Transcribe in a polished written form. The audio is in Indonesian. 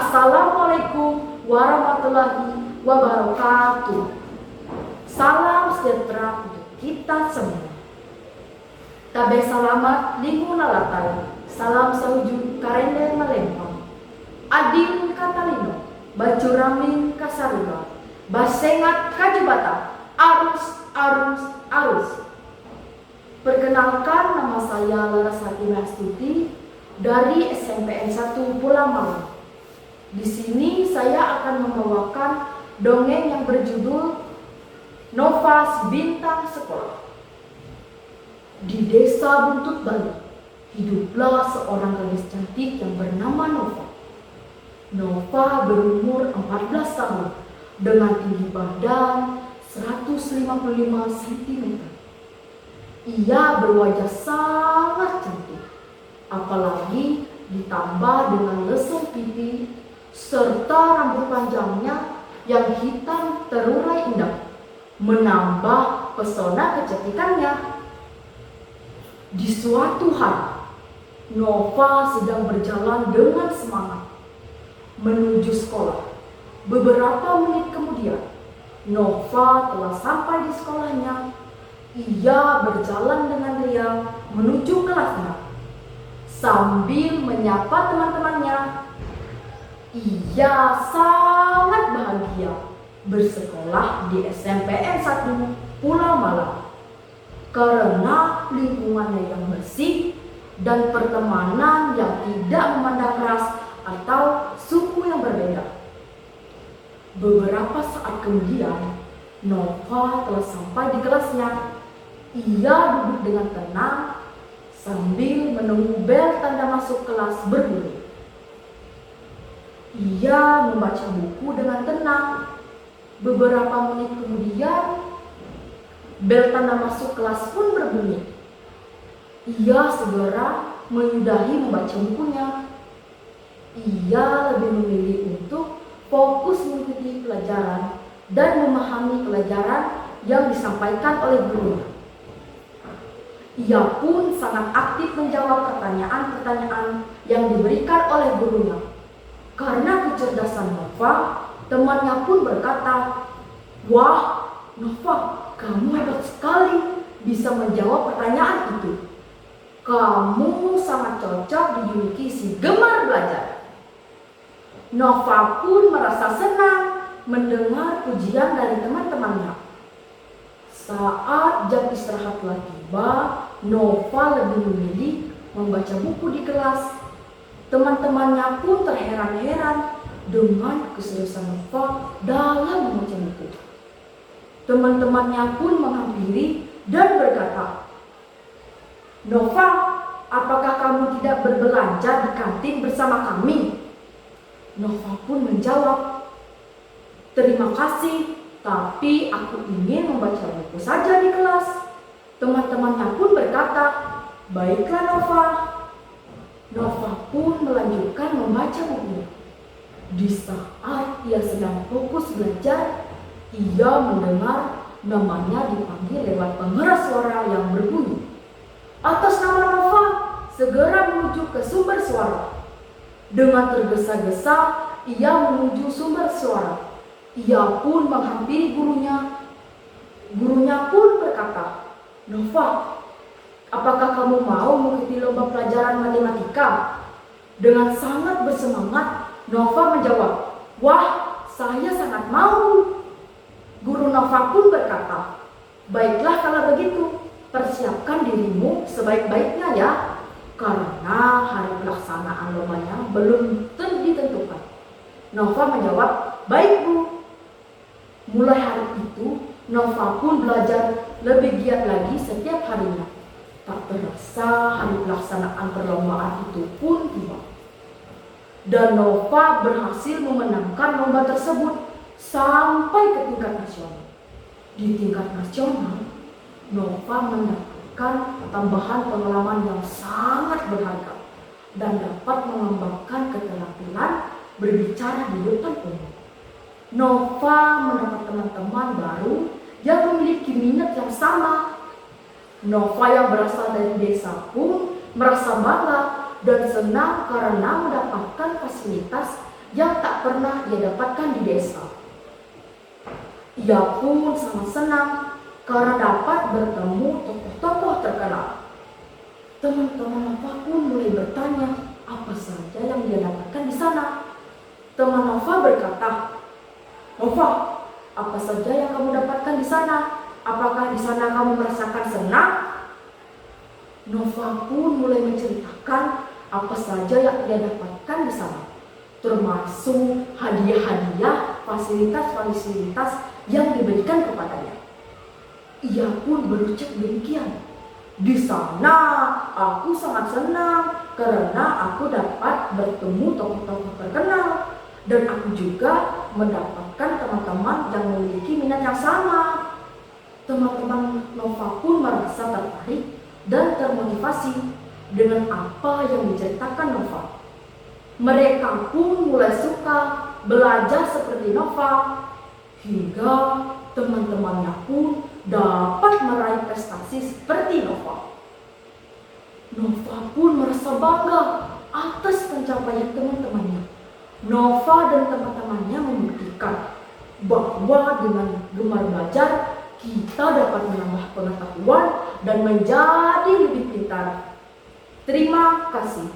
Assalamualaikum warahmatullahi wabarakatuh. Salam sejahtera untuk kita semua. Tabe salamat lingkungan latai. Salam sahujud karende melempang. Adil katalino, bacuramin kasarula, basengat kajibata, arus. Perkenalkan, nama saya Larasati Astuti dari SMPN 1 Pulau Malang. Di sini saya akan membawakan dongeng yang berjudul Nova Bintang Sekolah. Di desa Buntut Bali, hiduplah seorang gadis cantik yang bernama Nova. Nova berumur 14 tahun dengan tinggi badan 155 cm. Ia berwajah sangat cantik, apalagi ditambah dengan lesung pipi serta rambut panjangnya yang hitam terurai indah, menambah pesona kecantikannya. Di suatu hari, Nova sedang berjalan dengan semangat menuju sekolah. Beberapa menit kemudian, Nova telah sampai di sekolahnya. Ia berjalan dengan riang menuju kelasnya. Sambil menyapa teman-temannya, ia sangat bahagia bersekolah di SMPN 1 Pulau Malang karena lingkungannya yang bersih dan pertemanan yang tidak memandang ras atau suku yang berbeda. Beberapa saat kemudian, Nova telah sampai di kelasnya. Ia duduk dengan tenang sambil menunggu bel tanda masuk kelas berbunyi. Ia membaca buku dengan tenang. Beberapa menit kemudian, bel tanda masuk kelas pun berbunyi. Ia segera menyudahi membaca bukunya. Ia lebih memilih untuk fokus mengikuti pelajaran dan memahami pelajaran yang disampaikan oleh gurunya. Ia pun sangat aktif menjawab pertanyaan-pertanyaan yang diberikan oleh gurunya. Karena kecerdasan Nova, temannya pun berkata, "Wah, Nova, kamu hebat sekali bisa menjawab pertanyaan itu. Kamu sangat cocok dijuluki si gemar belajar." Nova pun merasa senang mendengar pujian dari teman-temannya. Saat jam istirahat telah tiba, Nova lebih memilih membaca buku di kelas. Teman-temannya pun terheran-heran dengan keseriusan Nova dalam membaca buku. Teman-temannya pun menghampiri dan berkata, "Nova, apakah kamu tidak berbelanja di kantin bersama kami?" Nova pun menjawab, "Terima kasih, tapi aku ingin membaca buku saja di kelas." Teman-temannya pun berkata, "Baiklah Nova." Nova pun melanjutkan membaca bukunya. Di saat ia sedang fokus belajar, ia mendengar namanya dipanggil lewat pengeras suara yang berbunyi. Atas nama Nova, segera menuju ke sumber suara. Dengan tergesa-gesa, ia menuju sumber suara. Ia pun menghampiri gurunya. Gurunya pun berkata, "Nova, apakah kamu mau mengikuti lomba pelajaran matematika?" Dengan sangat bersemangat, Nova menjawab, "Wah, saya sangat mau." Guru Nova pun berkata, "Baiklah kalau begitu, persiapkan dirimu sebaik-baiknya ya, karena hari pelaksanaan lombanya belum ditentukan." Nova menjawab, "Baik Bu." Mulai hari itu, Nova pun belajar lebih giat lagi setiap harinya. Tak terasa hari pelaksanaan perlombaan itu pun tiba. Dan Nova berhasil memenangkan lomba tersebut sampai ke tingkat nasional. Di tingkat nasional, Nova mendapatkan tambahan pengalaman yang sangat berharga dan dapat mengembangkan keterampilan berbicara di depan umum. Nova mendapat teman-teman baru yang memiliki minat yang sama. Nova yang berasal dari desa pun merasa bangga dan senang karena mendapatkan fasilitas yang tak pernah ia dapatkan di desa. Ia pun sangat senang karena dapat bertemu tokoh-tokoh terkenal. Teman-teman Nova pun mulai bertanya apa saja yang dia dapatkan di sana. Teman Nova berkata, "Nova, apa saja yang kamu dapatkan di sana? Apakah di sana kamu merasakan senang?" Nova pun mulai menceritakan apa saja yang dia dapatkan di sana, termasuk hadiah-hadiah, fasilitas-fasilitas yang diberikan kepadanya. Ia pun berucap demikian, "Di sana aku sangat senang karena aku dapat bertemu tokoh-tokoh terkenal dan aku juga mendapatkan teman-teman yang memiliki minat yang sama." Teman-teman Nova pun merasa tertarik dan termotivasi dengan apa yang diceritakan Nova. Mereka pun mulai suka belajar seperti Nova, hingga teman-temannya pun dapat meraih prestasi seperti Nova. Nova pun merasa bangga atas pencapaian teman-temannya. Nova dan teman-temannya membuktikan bahwa dengan gemar belajar, kita dapat menambah pengetahuan dan menjadi lebih pintar. Terima kasih.